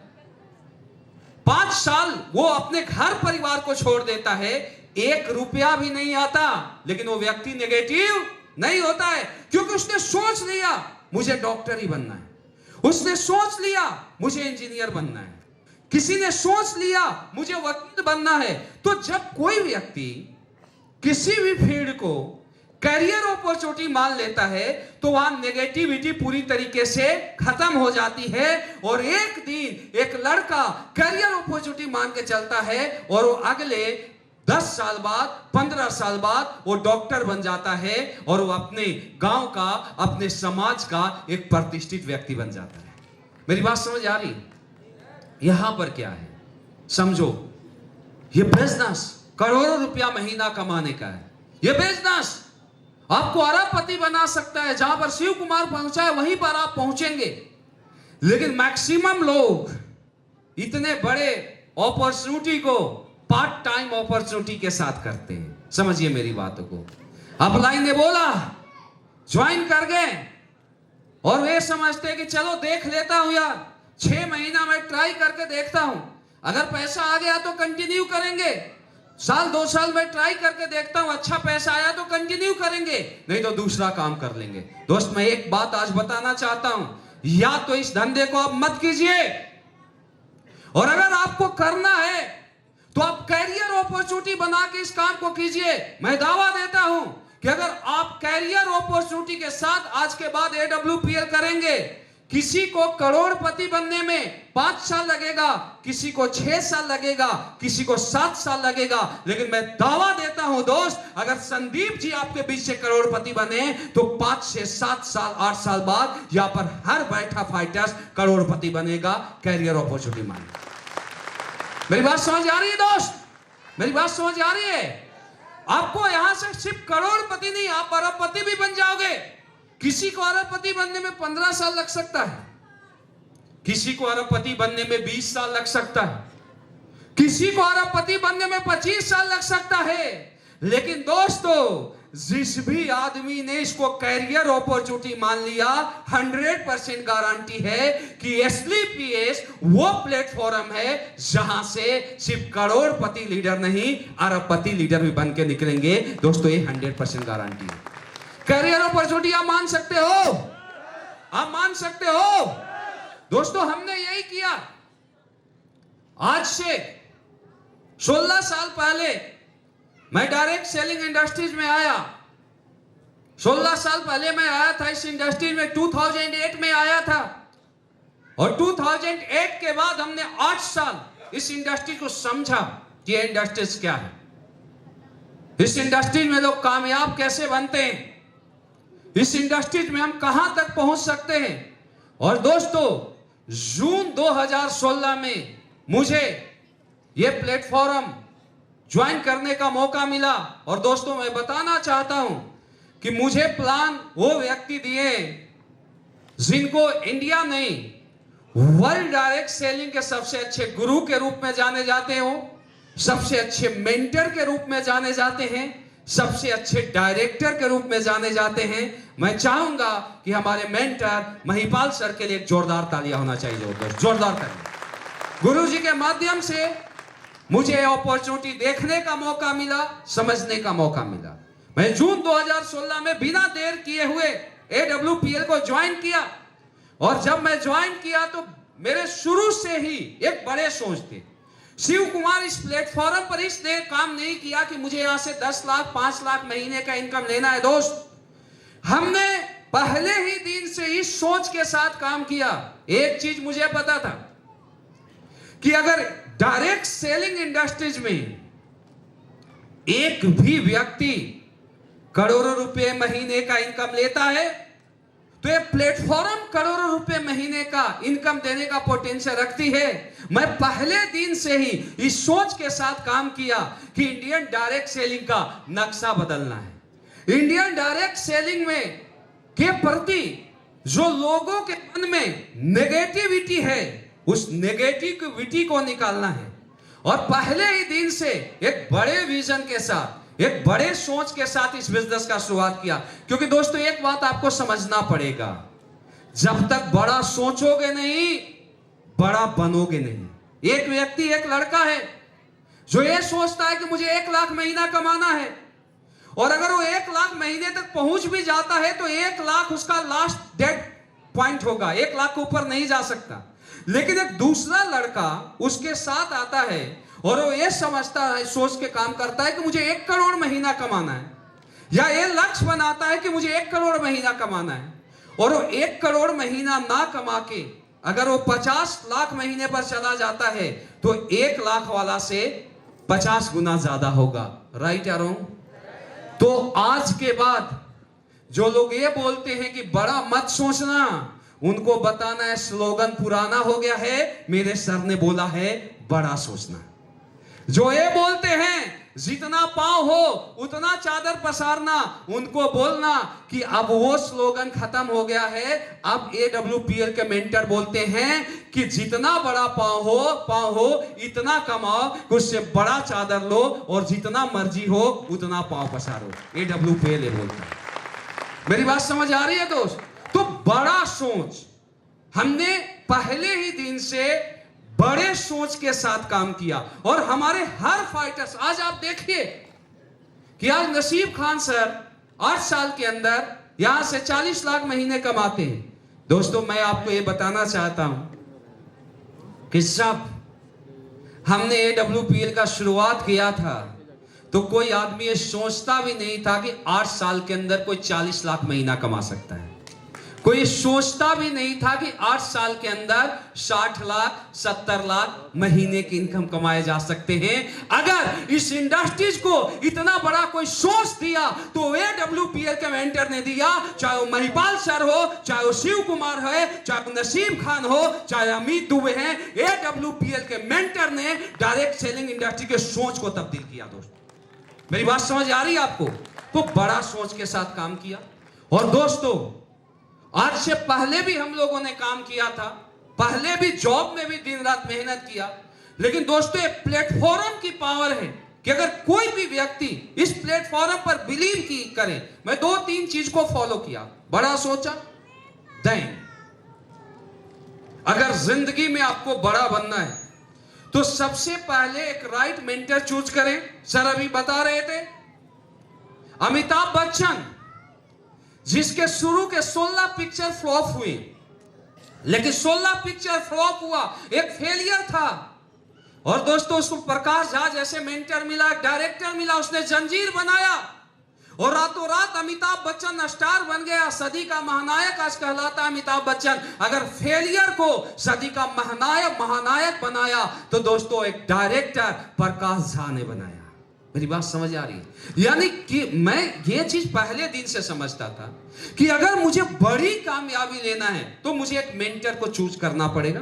5 साल वो अपने घर परिवार को छोड़ देता है, 1 रुपया भी नहीं आता, लेकिन वो व्यक्ति नेगेटिव नहीं होता है, क्योंकि उसने सोच लिया मुझे डॉक्टर ही बनना है, उसने सोच लिया मुझे इंजीनियर बनना है, किसी ने सोच लिया मुझे वकील बनना है। तो जब कोई व्यक्ति किसी भी फील्ड को कैरियर अपॉर्चुनिटी मान लेता है, तो वहां नेगेटिविटी पूरी तरीके से खत्म हो जाती है। और एक दिन एक लड़का कैरियर अपॉर्चुनिटी मान के चलता है और वो अगले 10 साल बाद 15 साल बाद वो डॉक्टर बन जाता है और वो अपने गांव का, अपने समाज का एक प्रतिष्ठित व्यक्ति बन जाता है। मेरी बात समझ आ रही? यहां पर क्या है समझो, ये बिजनेस करोड़ों रुपया महीना कमाने का है। ये बिजनेस आपको अरबपति बना सकता है। जहां पर शिव कुमार पहुंचा है वहीं पर आप पहुंचेंगे। लेकिन मैक्सिमम लोग इतने बड़े अपॉर्चुनिटी को पार्ट टाइम अपॉर्चुनिटी के साथ करते हैं। समझिए मेरी बातों को। अपलाइन ने बोला ज्वाइन कर गए और वे समझते हैं कि चलो देख लेता हूं यार, 6 महीना में ट्राई करके देखता हूं, अगर पैसा आ गया तो कंटिन्यू करेंगे, साल 2 साल में ट्राई करके देखता हूं, अच्छा पैसा आया तो कंटिन्यू करेंगे, नहीं तो दूसरा काम कर लेंगे। दोस्त मैं एक बात आज बताना चाहता हूं, या तो इस धंधे को आप मत कीजिए, और अगर आपको करना है तो आप कैरियर अपॉर्चुनिटी बना के इस काम को कीजिए। मैं दावा देता हूं कि अगर आप कैरियर अपॉर्चुनिटी के साथ आज के बाद AWPL करेंगे, किसी को करोड़पति बनने में 5 साल लगेगा, किसी को 6 साल लगेगा, किसी को 7 साल लगेगा, लेकिन मैं दावा देता हूं दोस्त, अगर संदीप जी आपके बीच से करोड़पति बने तो 5 से 7 साल 8 साल बाद यहां पर हर बैठा फाइटर्स करोड़पति बनेगा। कैरियर अपॉर्चुनिटी मान। मेरी बात समझ आ रही है दोस्त? मेरी बात समझ आ रही है? आपको यहां से सिर्फ करोड़पति नहीं, आप अरबपति भी बन जाओगे। किसी को अरबपति बनने में 15 साल लग सकता है, किसी को अरबपति बनने में 20 साल लग सकता है, किसी को अरबपति बनने में 25 साल लग सकता है। लेकिन दोस्तों, जिस भी आदमी ने इसको कैरियर अपॉर्चुनिटी मान लिया, 100% गारंटी है कि एसलीपीएस वो प्लेटफॉर्म है जहां से सिर्फ करोड़पति लीडर नहीं, अरबपति लीडर भी बन के निकलेंगे। दोस्तों, ये 100% गारंटी है। कैरियर अपॉर्चुनिटी आप मान सकते हो? आप मान सकते हो? दोस्तों, हमने यही किया। आज से 16 साल पहले मैं डायरेक्ट सेलिंग इंडस्ट्रीज में आया। 16 साल पहले मैं आया था इस इंडस्ट्री में, 2008 में आया था। और 2008 के बाद हमने 8 साल इस इंडस्ट्री को समझा कि ये इंडस्ट्रीज क्या है, इस इंडस्ट्री में लोग कामयाब कैसे बनते हैं, इस इंडस्ट्री में हम कहां तक पहुंच सकते हैं। और दोस्तों, जून 2016 में मुझे यह प्लेटफॉर्म ज्वाइन करने का मौका मिला। और दोस्तों, मैं बताना चाहता हूं कि मुझे प्लान वो व्यक्ति दिए जिनको इंडिया नहीं, वर्ल्ड डायरेक्ट सेलिंग के सबसे अच्छे गुरु के रूप में जाने जाते हो, सबसे अच्छे मेंटर के रूप में जाने जाते हैं, सबसे अच्छे डायरेक्टर के रूप में जाने जाते हैं। मैं चाहूंगा कि हमारे मेंटर महिपाल सर के लिए एक जोरदार तालियां होना चाहिए। जोरदार तालियां। गुरुजी के माध्यम से मुझे अपॉर्चुनिटी देखने का मौका मिला, समझने का मौका मिला। मैं जून 2016 में बिना देर किए हुए AWPL को ज्वाइन किया। और जब मैं ज्वाइन किया तो मेरे शुरू से ही एक बड़े सोच थे। शिव कुमार इस प्लेटफॉर्म पर इसलिए काम नहीं किया कि मुझे यहां से 10 लाख 5 लाख महीने का इनकम लेना है। दोस्त, हमने पहले ही दिन से इस सोच के साथ काम किया। एक चीज मुझे पता था कि अगर डायरेक्ट सेलिंग इंडस्ट्रीज में एक भी व्यक्ति करोड़ों रुपए महीने का इनकम लेता है तो ये प्लेटफॉर्म करोड़ों रुपए महीने का इनकम देने का पोटेंशियल रखती है। मैं पहले दिन से ही इस सोच के साथ काम किया कि इंडियन डायरेक्ट सेलिंग का नक्शा बदलना है। इंडियन डायरेक्ट सेलिंग में के प्रति जो लोगों के मन में नेगेटिविटी है, उस नेगेटिविटी को निकालना है। और पहले ही दिन से एक बड़े विजन के साथ, एक बड़े सोच के साथ इस बिजनेस का शुरुआत किया। क्योंकि दोस्तों, एक बात आपको समझना पड़ेगा, जब तक बड़ा सोचोगे नहीं, बड़ा बनोगे नहीं। एक व्यक्ति, एक लड़का है जो ये सोचता है कि मुझे 1 लाख महीना कमाना है, और अगर वो 1 लाख महीने तक पहुंच भी जाता है तो 1 लाख उसका लास्ट डेड पॉइंट होगा, 1 लाख के ऊपर नहीं जा सकता। लेकिन एक दूसरा लड़का उसके साथ आता है और वो ये समझता है, सोच के काम करता है कि मुझे 1 करोड़ महीना कमाना है, या ये लक्ष्य बनाता है कि मुझे 1 करोड़ महीना कमाना है। और वो 1 करोड़ महीना ना कमा के अगर वो 50 लाख महीने पर चला जाता है तो 1 लाख वाला से 50 गुना ज्यादा होगा। राइट या रॉन्ग? तो आज के बाद जो लोग ये बोलते हैं कि बड़ा मत सोचना, उनको बताना है स्लोगन पुराना हो गया है, मेरे सर ने बोला है बड़ा सोचना। जो ये बोलते हैं जितना पाँव हो उतना चादर पसारना, उनको बोलना कि अब वो स्लोगन खत्म हो गया है। अब AWPL के मेंटर बोलते हैं कि जितना बड़ा पाँव हो इतना कमाओ, उससे बड़ा चादर लो, और जितना मर्जी हो उतना पाँव पसारो। AWPL ये बोलता है। मेरी बात समझ आ रही है दोस्त? तो बड़ा सोच, हमने पहले ही दिन से बड़े सोच के साथ काम किया। और हमारे हर फाइटर्स, आज आप देखिए कि आज नसीब खान सर 8 साल के अंदर यहां से 40 लाख महीने कमाते हैं। दोस्तों, मैं आपको ये बताना चाहता हूं कि जब हमने AWPL का शुरुआत किया था तो कोई आदमी ये सोचता भी नहीं था कि 8 साल के अंदर कोई 40 लाख महीना कमा सकता है। कोई सोचता भी नहीं था कि 8 साल के अंदर 60 लाख 70 लाख महीने की इनकम कमाए जा सकते हैं। अगर इस इंडस्ट्रीज को इतना बड़ा कोई सोच दिया तो AWPL के मेंटर ने दिया, चाहे वो महिपाल सर हो, चाहे वो शिव कुमार है, चाहे वो नसीम खान हो, चाहे अमित दुबे हैं, AWPL के मेंटर ने डायरेक्ट सेलिंग इंडस्ट्री के सोच को तब्दील किया। दोस्तों मेरी बात समझ आ रही है आपको? तो बड़ा सोच के साथ काम किया। और दोस्तों आज से पहले भी हम लोगों ने काम किया था, पहले भी जॉब में भी दिन रात मेहनत किया, लेकिन दोस्तों एक प्लेटफॉर्म की पावर है कि अगर कोई भी व्यक्ति इस प्लेटफॉर्म पर बिलीव की करे। मैं 2-3 चीज को फॉलो किया, बड़ा सोचा, देन अगर जिंदगी में आपको बड़ा बनना है तो सबसे पहले एक राइट मेंटर चूज करें। सर अभी बता रहे थे अमिताभ बच्चन, जिसके शुरू के 16 पिक्चर फ्लॉप हुई, लेकिन 16 पिक्चर फ्लॉप हुआ, एक फेलियर था। और दोस्तों उसको प्रकाश झा जैसे मेंटर मिला, डायरेक्टर मिला, उसने जंजीर बनाया और रातों रात अमिताभ बच्चन स्टार बन गया। सदी का महानायक आज कहलाता है अमिताभ बच्चन। अगर फेलियर को सदी का महानायक बनाया तो दोस्तों एक डायरेक्टर प्रकाश झा ने बनाया। मेरी बात समझ आ रही है? यानी कि मैं ये चीज पहले दिन से समझता था कि अगर मुझे बड़ी कामयाबी लेना है तो मुझे एक मेंटर को चूज करना पड़ेगा,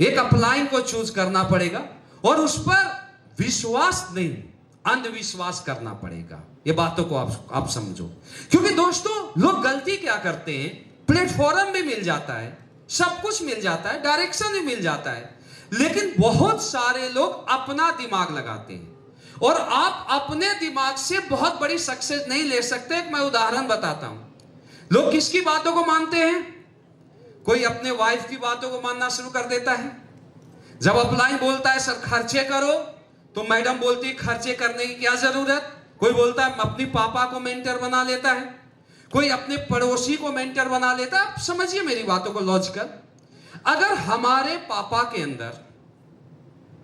एक अपलाइन को चूज करना पड़ेगा और उस पर विश्वास नहीं अंधविश्वास करना पड़ेगा। ये बातों को आप समझो, क्योंकि दोस्तों लोग गलती क्या करते हैं, प्लेटफॉर्म भी मिल जाता है, सब कुछ मिल जाता है, डायरेक्शन भी मिल जाता है, लेकिन बहुत सारे लोग अपना दिमाग लगाते हैं और आप अपने दिमाग से बहुत बड़ी सक्सेस नहीं ले सकते। एक मैं उदाहरण बताता हूं। लोग किसकी बातों को मानते हैं? कोई अपने वाइफ की बातों को मानना शुरू कर देता है। जब अपलाइन बोलता है सर खर्चे करो, तो मैडम बोलती है खर्चे करने की क्या जरूरत। कोई बोलता है अपनी पापा को मेंटर बना लेता है, कोई अपने पड़ोसी को मेंटर बना लेता है। आप समझिए मेरी बातों को लॉजिकल। अगर हमारे पापा के अंदर,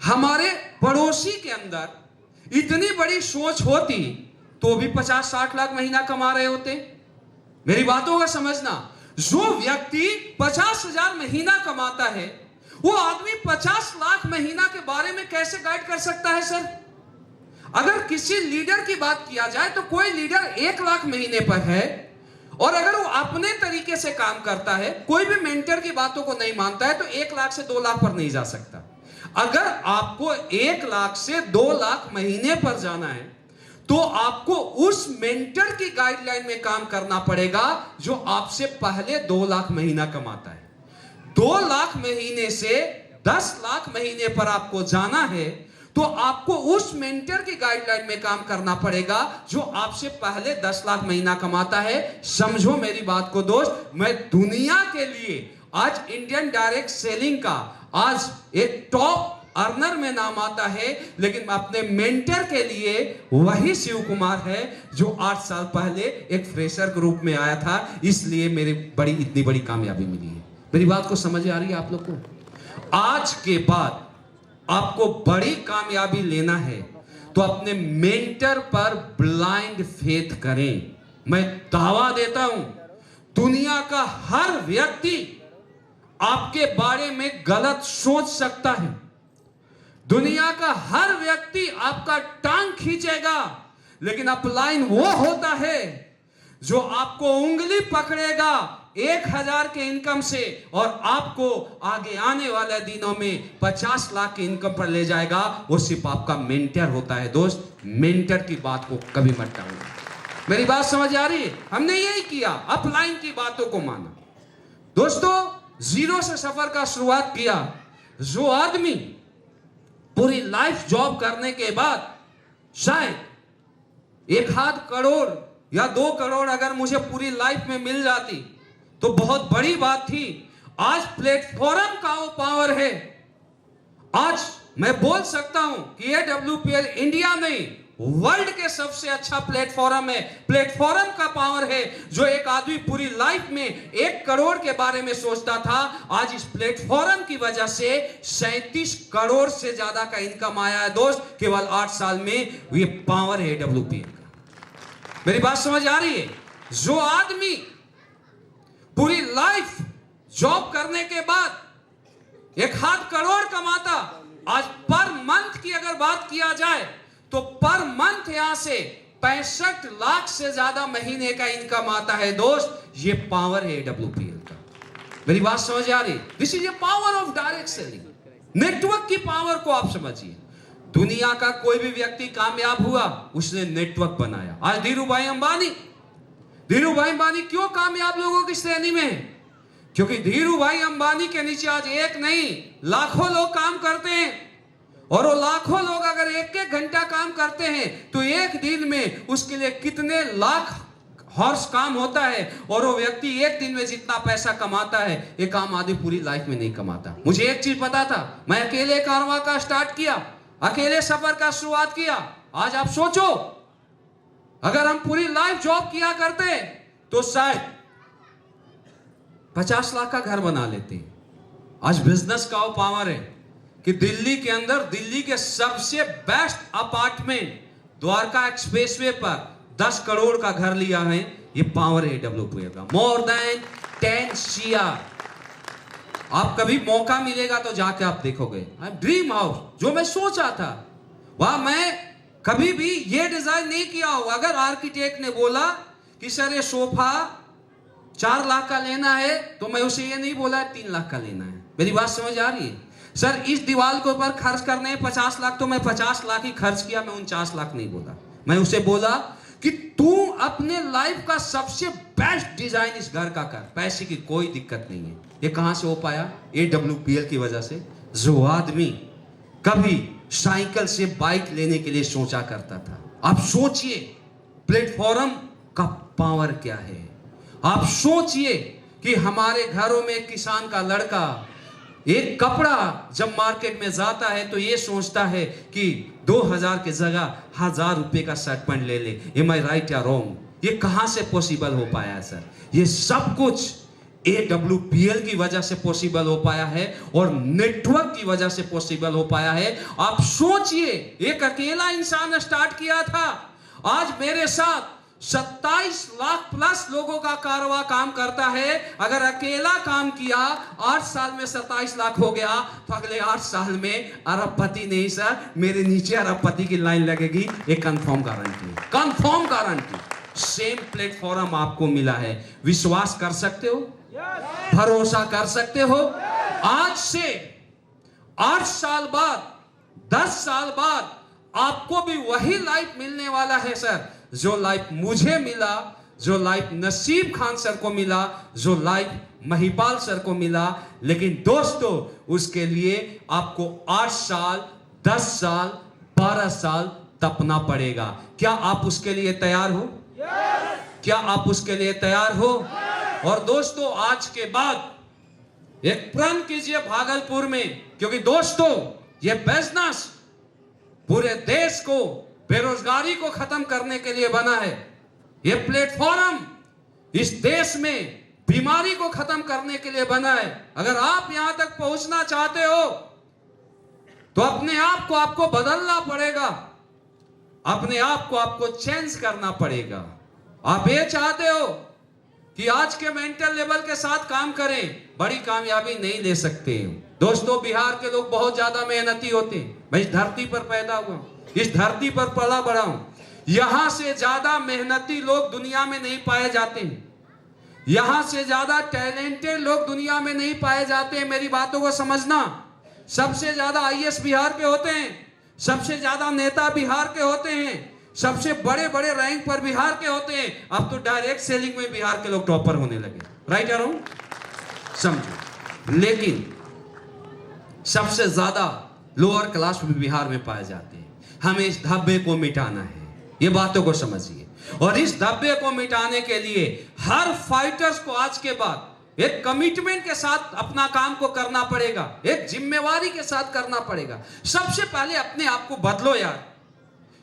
हमारे पड़ोसी के अंदर इतनी बड़ी सोच होती तो भी 50-60 लाख महीना कमा रहे होते। मेरी बातों का समझना। जो व्यक्ति 50,000 महीना कमाता है वो आदमी 50 लाख महीना के बारे में कैसे गाइड कर सकता है सर? अगर किसी लीडर की बात किया जाए तो कोई लीडर 1 लाख महीने पर है और अगर वो अपने तरीके से काम करता है, कोई भी मेंटर की बातों को नहीं मानता है, तो 1 लाख से 2 लाख पर नहीं जा सकता। अगर आपको 1 लाख से 2 लाख महीने पर जाना है तो आपको उस मेंटर की गाइडलाइन में काम करना पड़ेगा जो आपसे पहले 2 लाख महीना कमाता है। 2 लाख महीने से 10 लाख महीने पर आपको जाना है तो आपको उस मेंटर की गाइडलाइन में काम करना पड़ेगा जो आपसे पहले 10 लाख महीना कमाता है। समझो मेरी बात को दोस्त। मैं दुनिया के लिए आज इंडियन डायरेक्ट सेलिंग का आज एक टॉप अर्नर में नाम आता है, लेकिन अपने मेंटर के लिए वही शिव कुमार है जो 8 साल पहले एक फ्रेशर के रूप में आया था, इसलिए मेरी इतनी बड़ी कामयाबी मिली है। मेरी बात को समझ आ रही है आप लोग को? आज के बाद आपको बड़ी कामयाबी लेना है तो अपने मेंटर पर ब्लाइंड फेथ करें। मैं दावा देता हूं दुनिया का हर व्यक्ति आपके बारे में गलत सोच सकता है, दुनिया का हर व्यक्ति आपका टांग खींचेगा, लेकिन अपलाइन वो होता है जो आपको उंगली पकड़ेगा 1000 के इनकम से और आपको आगे आने वाले दिनों में 50 लाख के इनकम पर ले जाएगा। वो सिर्फ आपका मेंटर होता है दोस्त। मेंटर की बात को कभी मत टालना। मेरी बात समझ आ रही है? हमने यही किया, अपलाइन की बातों को माना। दोस्तों जीरो से सफर का शुरुआत किया। जो आदमी पूरी लाइफ जॉब करने के बाद शायद 1 करोड़ या 2 करोड़ अगर मुझे पूरी लाइफ में मिल जाती तो बहुत बड़ी बात थी। आज प्लेटफॉर्म का वो पावर है। आज मैं बोल सकता हूं कि AWPL इंडिया नहीं वर्ल्ड के सबसे अच्छा प्लेटफॉर्म है। प्लेटफॉर्म का पावर है। जो एक आदमी पूरी लाइफ में 1 करोड़ के बारे में सोचता था, आज इस प्लेटफॉर्म की वजह से 37 करोड़ से ज्यादा का इनकम आया है दोस्त, केवल 8 साल में। ये पावर है AWPL का। मेरी बात समझ आ रही है? जो आदमी पूरी लाइफ जॉब करने के बाद 1.5 करोड़ कमाता, आज पर मंथ की अगर बात किया जाए तो पर मंथ यहां से 65 लाख से ज्यादा महीने का इनकम आता है। दोस्त, ये पावर है AWPL का। मेरी बात समझ आ रही? This is a power of direct selling. Network की पावर को आप समझिए। दुनिया का कोई भी व्यक्ति कामयाब हुआ, उसने नेटवर्क बनाया। आज धीरूभाई अंबानी क्यों कामयाब लोगों की श्रेणी में है? क्योंकि धीरूभाई अंबानी के नीचे आज एक नहीं लाखों लोग काम करते हैं, और वो लाखों लोग अगर 1-1 घंटा काम करते हैं तो एक दिन में उसके लिए कितने लाख हॉर्स काम होता है, और वो व्यक्ति एक दिन में जितना पैसा कमाता है एक आम आदमी पूरी लाइफ में नहीं कमाता। मुझे एक चीज पता था, मैं अकेले कारवां का स्टार्ट किया, अकेले सफर का शुरुआत किया। आज आप सोचो, अगर हम पूरी लाइफ जॉब किया करते तो शायद 50 लाख का घर बना लेते। आज बिजनेस का वो पावर है कि दिल्ली के अंदर दिल्ली के सबसे बेस्ट अपार्टमेंट द्वारका एक्सप्रेसवे पर 10 करोड़ का घर लिया है। ये पावर है AWPL का। More than 10 CR। आप कभी मौका मिलेगा तो जाके आप देखोगे। ड्रीम हाउस जो मैं सोचा था, वहां मैं कभी भी ये डिजाइन नहीं किया हो। अगर आर्किटेक्ट ने बोला कि सर ये सोफा 4 लाख का लेना है, तो मैं उसे ये नहीं बोला 3 लाख का लेना है। मेरी बात समझ आ रही है? सर इस दीवार के ऊपर खर्च करने 50 लाख, तो मैं 50 लाख ही खर्च किया, मैं 49 लाख नहीं बोला। मैं उसे बोला कि तू अपने लाइफ का सबसे बेस्ट डिजाइन इस घर का कर, पैसे की कोई दिक्कत नहीं है। ये कहां से हो पाया? AWPL की वजह से। जो आदमी कभी साइकिल से बाइक लेने के लिए सोचा करता था, आप सोचिए प्लेटफॉर्म का पावर क्या है। आप सोचिए कि हमारे घरों में एक किसान का लड़का एक कपड़ा जब मार्केट में जाता है तो ये सोचता है कि 2000 की जगह 1000 रुपए का शर्ट पैंट ले ले। एम आई राइट या रॉन्ग? ये कहां से पॉसिबल हो पाया है सर? ये सब कुछ AWPL की वजह से पॉसिबल हो पाया है, और नेटवर्क की वजह से पॉसिबल हो पाया है। आप सोचिए, एक अकेला इंसान स्टार्ट किया था, आज मेरे साथ 27 लाख प्लस लोगों का कारवां काम करता है। अगर अकेला काम किया 8 साल में 27 लाख हो गया, तो अगले 8 साल में अरबपति नहीं सर, मेरे नीचे अरबपति की लाइन लगेगी। एक कंफर्म गारंटी। सेम प्लेटफॉर्म आपको मिला है। विश्वास कर सकते हो? भरोसा कर सकते हो? आज से 8 साल बाद, 10 साल बाद आपको भी वही लाइफ मिलने वाला है सर, जो लाइफ मुझे मिला, जो लाइफ नसीब खान सर को मिला, जो लाइफ महिपाल सर को मिला। लेकिन दोस्तों, उसके लिए आपको 8 साल, 10 साल, 12 साल तपना पड़ेगा। क्या आप उसके लिए तैयार हो? क्या आप उसके लिए तैयार हो? और दोस्तों, आज के बाद एक प्रण कीजिए भागलपुर में, क्योंकि दोस्तों ये बिजनेस पूरे देश को बेरोजगारी को खत्म करने के लिए बना है। ये प्लेटफॉर्म इस देश में बीमारी को खत्म करने के लिए बना है। अगर आप यहां तक पहुंचना चाहते हो तो अपने आप को आपको बदलना पड़ेगा, अपने आप को आपको चेंज करना पड़ेगा। आप ये चाहते हो कि आज के मेंटल लेवल के साथ काम करें, बड़ी कामयाबी नहीं ले सकते। दोस्तों, बिहार के लोग बहुत ज्यादा मेहनती होते हैं। मैं इस धरती पर पैदा हुआ हूं, इस धरती पर पला बड़ा हूं। यहां से ज्यादा मेहनती लोग दुनिया में नहीं पाए जाते हैं। यहां से ज्यादा टैलेंटेड लोग दुनिया में नहीं पाए जाते हैं। मेरी बातों को समझना। सबसे ज्यादा IAS बिहार के होते हैं, सबसे ज्यादा नेता बिहार के होते हैं, सबसे बड़े बड़े रैंक पर बिहार के होते हैं। अब तो डायरेक्ट सेलिंग में बिहार के लोग टॉपर होने लगे। राइट या रॉन्ग? समझो। लेकिन सबसे ज्यादा लोअर क्लास में बिहार में पाए जाते हैं। हमें इस धब्बे को मिटाना है, ये बातों को समझिए। और इस धब्बे को मिटाने के लिए हर फाइटर्स को आज के बाद एक कमिटमेंट के साथ अपना काम को करना पड़ेगा, एक जिम्मेवारी के साथ करना पड़ेगा। सबसे पहले अपने आप को बदलो यार,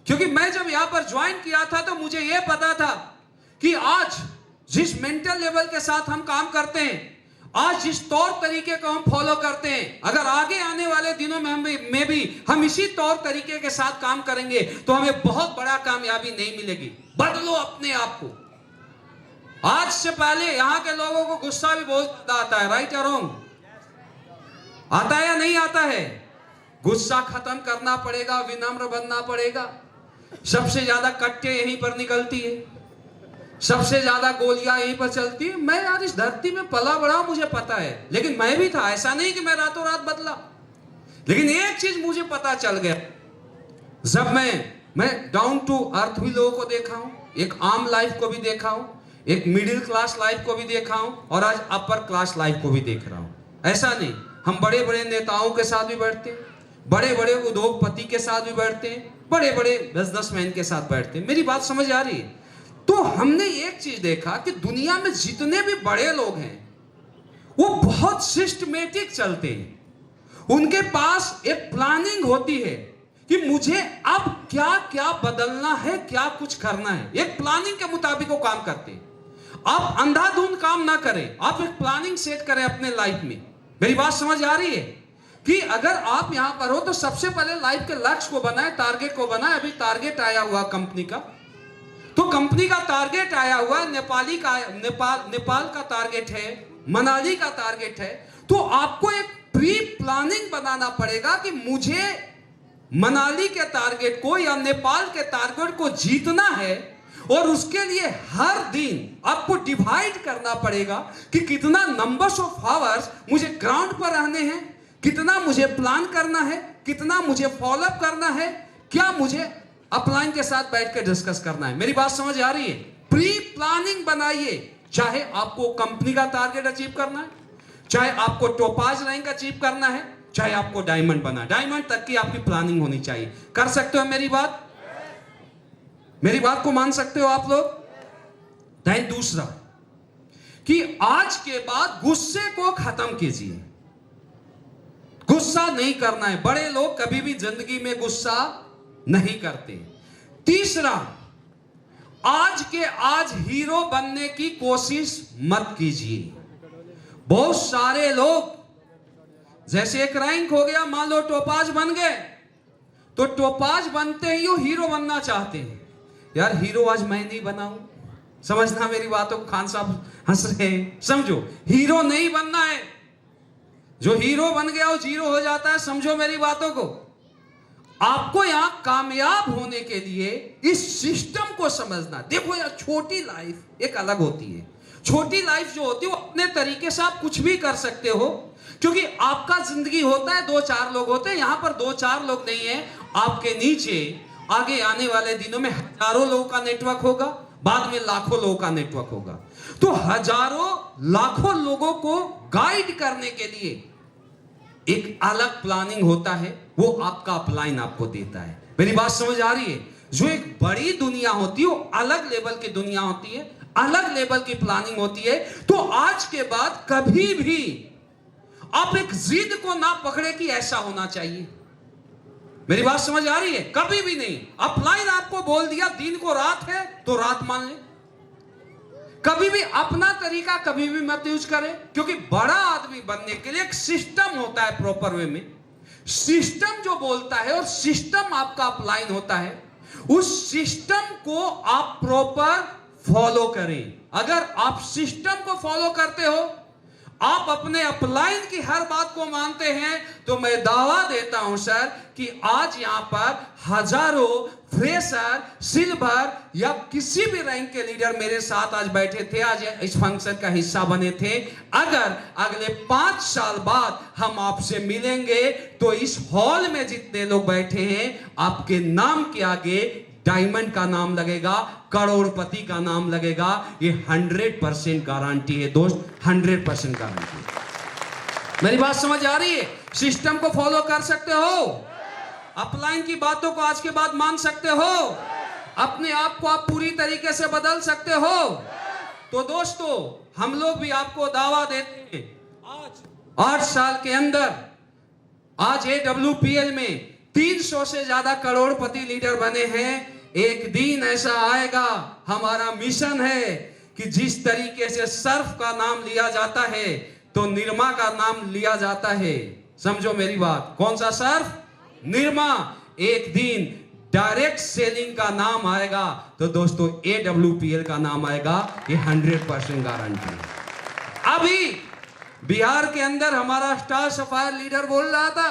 क्योंकि मैं जब यहां पर ज्वाइन किया था तो मुझे यह पता था कि आज जिस मेंटल लेवल के साथ हम काम करते हैं, आज जिस तौर तरीके को हम फॉलो करते हैं, अगर आगे आने वाले दिनों में भी हम इसी तौर तरीके के साथ काम करेंगे तो हमें बहुत बड़ा कामयाबी नहीं मिलेगी। बदलो अपने आप को। आज आज से पहले यहाँ के लोगों को गुस्सा भी बहुत आता है, राइट या रॉन्ग? आता है या नहीं आता है? गुस्सा खत्म करना पड़ेगा, विनम्र बनना पड़ेगा। सबसे ज्यादा कट्टे यहीं पर निकलती है, सबसे ज्यादा गोलियां यहीं पर चलती है। मैं यार इस धरती में पला बड़ा, मुझे पता है, लेकिन मैं भी था, ऐसा नहीं कि मैं रातों रात बदला। लेकिन एक चीज मुझे पता चल गया, जब मैं डाउन टू अर्थ भी लोगों को देखा हूं, एक आम लाइफ को भी देखा हूं, एक मिडिल क्लास लाइफ को भी देखा हूं, और आज अपर क्लास लाइफ को भी देख रहा हूं। ऐसा नहीं, हम बड़े बड़े नेताओं के साथ भी बैठते हैं, बड़े बड़े उद्योगपति के साथ भी बैठते हैं, बड़े बड़े बिजनेसमैन के साथ बैठते हैं। मेरी बात समझ आ रही है? तो हमने एक चीज देखा कि दुनिया में जितने भी बड़े लोग हैं वो बहुत सिस्टमेटिक चलते हैं। उनके पास एक प्लानिंग होती है कि मुझे अब क्या क्या बदलना है, क्या कुछ करना है। एक प्लानिंग के मुताबिक वो काम करते हैं। आप अंधाधुंध काम ना करें, आप एक प्लानिंग सेट करें अपने लाइफ में। मेरी बात समझ आ रही है कि अगर आप यहां पर हो तो सबसे पहले लाइफ के लक्ष्य को बनाए, टारगेट को बनाए। अभी टारगेट आया हुआ कंपनी का, तो कंपनी का टारगेट आया हुआ है, नेपाल का टारगेट है, मनाली का टारगेट है। तो आपको एक प्री प्लानिंग बनाना पड़ेगा कि मुझे मनाली के टारगेट को या नेपाल के टारगेट को जीतना है, और उसके लिए हर दिन आपको डिवाइड करना पड़ेगा कि कितना नंबर्स ऑफ आवर्स मुझे ग्राउंड पर रहने हैं, कितना मुझे प्लान करना है, कितना मुझे फॉलोअप करना है, क्या मुझे अपलाइन के साथ बैठ कर डिस्कस करना है। मेरी बात समझ आ रही है? प्री प्लानिंग बनाइए। चाहे आपको कंपनी का टारगेट अचीव करना है, चाहे आपको टोपाज रैंक अचीव करना है, चाहे आपको डायमंड बना, डायमंड तक की आपकी प्लानिंग होनी चाहिए। कर सकते हो मेरी बात? मेरी बात को मान सकते हो आप लोग? दैन दूसरा कि आज के बाद गुस्से को खत्म कीजिए। गुस्सा नहीं करना है। बड़े लोग कभी भी जिंदगी में गुस्सा नहीं करते। तीसरा, आज के आज हीरो बनने की कोशिश मत कीजिए। बहुत सारे लोग, जैसे एक रैंक हो गया, मान लो टोपाज बन गए, तो टोपाज बनते ही वो हीरो बनना चाहते हैं। यार हीरो आज मैं नहीं बनाऊं, समझना मेरी बातों को। खान साहब हंस रहे हैं, समझो, हीरो नहीं बनना है। जो हीरो बन गया वो जीरो हो जाता है, समझो मेरी बातों को। आपको यहां कामयाब होने के लिए इस सिस्टम को समझना। देखो यार, छोटी लाइफ एक अलग होती है। छोटी लाइफ जो होती है वो अपने तरीके से आप कुछ भी कर सकते हो, क्योंकि आपका जिंदगी होता है, 2-4 लोग होते हैं। यहां पर 2-4 लोग नहीं है, आपके नीचे आगे आने वाले दिनों में हजारों लोगों का नेटवर्क होगा, बाद में लाखों लोगों का नेटवर्क होगा। तो हजारों लाखों लोगों को गाइड करने के लिए एक अलग प्लानिंग होता है, वो आपका अपलाइन आपको देता है। मेरी बात समझ आ रही है? जो एक बड़ी दुनिया होती है वो अलग लेवल की दुनिया होती है, अलग लेवल की प्लानिंग होती है। तो आज के बाद कभी भी आप एक जिद को ना पकड़े कि ऐसा होना चाहिए। मेरी बात समझ आ रही है? कभी भी नहीं। अपलाइन आपको बोल दिया दिन को रात है तो रात मान ले। कभी भी अपना तरीका कभी भी मत यूज करें, क्योंकि बड़ा आदमी बनने के लिए एक सिस्टम होता है, प्रॉपर वे में सिस्टम जो बोलता है, और सिस्टम आपका अपलाइन होता है। उस सिस्टम को आप प्रॉपर फॉलो करें। अगर आप सिस्टम को फॉलो करते हो, आप अपने अपलाइन की हर बात को मानते हैं, तो मैं दावा देता हूं सर कि आज यहां पर हजारों फ्रेशर, सिल्वर या किसी भी रैंक के लीडर मेरे साथ आज बैठे थे, आज इस फंक्शन का हिस्सा बने थे। अगर अगले 5 साल बाद हम आपसे मिलेंगे तो इस हॉल में जितने लोग बैठे हैं, आपके नाम के आगे डायमंड का नाम लगेगा, करोड़पति का नाम लगेगा। ये 100% गारंटी है दोस्त, 100% गारंटी। मेरी बात समझ आ रही है? सिस्टम को फॉलो कर सकते हो, अपलाइन की बातों को आज के बाद मान सकते हो, अपने आप को आप पूरी तरीके से बदल सकते हो। तो दोस्तों, हम लोग भी आपको दावा देते हैं, आज 8 साल के अंदर आज AWPL में 300 से ज्यादा करोड़पति लीडर बने हैं। एक दिन ऐसा आएगा, हमारा मिशन है कि जिस तरीके से सर्फ का नाम लिया जाता है तो निरमा का नाम लिया जाता है। समझो मेरी बात, कौन सा सर्फ? निरमा। एक दिन डायरेक्ट सेलिंग का नाम आएगा तो दोस्तों AWPL का नाम आएगा। ये 100% गारंटी। अभी बिहार के अंदर हमारा स्टार सफायर लीडर बोल रहा था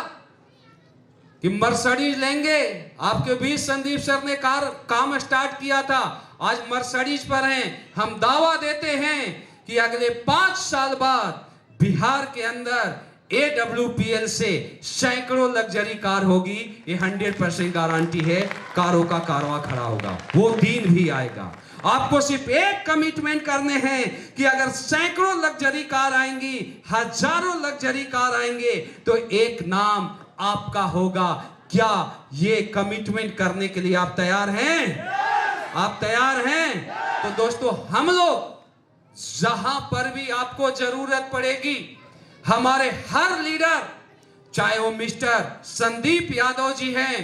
कि मर्सिडीज लेंगे। आपके बीच संदीप सर ने काम स्टार्ट किया था, आज मर्सिडीज पर हैं। हम दावा देते हैं कि अगले 5 साल बाद बिहार के अंदर AWPL से सैकड़ों लग्जरी कार होगी। ये 100% गारंटी है। कारों का कारवां खड़ा होगा, वो दिन भी आएगा। आपको सिर्फ एक कमिटमेंट करने हैं कि अगर सैकड़ों लग्जरी कार आएंगी, हजारों लग्जरी कार आएंगे, तो एक नाम आपका होगा। क्या ये कमिटमेंट करने के लिए आप तैयार हैं? आप तैयार हैं? तो दोस्तों, हम लोग जहां पर भी आपको जरूरत पड़ेगी, हमारे हर लीडर, चाहे वो मिस्टर संदीप यादव जी हैं,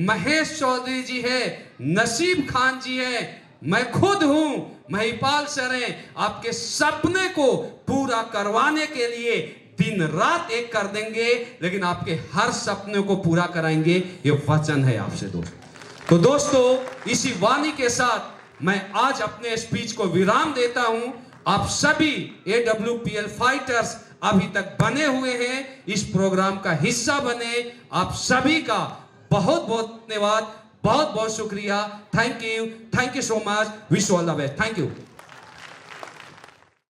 महेश चौधरी जी है, नसीब खान जी है, मैं खुद हूं, महिपाल सर हैं, आपके सपने को पूरा करवाने के लिए दिन रात एक कर देंगे, लेकिन आपके हर सपने को पूरा कराएंगे। ये वचन है आपसे दोस्तों। तो दोस्तों, इसी वाणी के साथ मैं आज अपने स्पीच को विराम देता हूं। आप सभी AWPL फाइटर्स अभी तक बने हुए हैं, इस प्रोग्राम का हिस्सा बने। आप सभी का बहुत बहुत धन्यवाद, बहुत बहुत शुक्रिया। Thank you so much. Wish all the best. Thank you.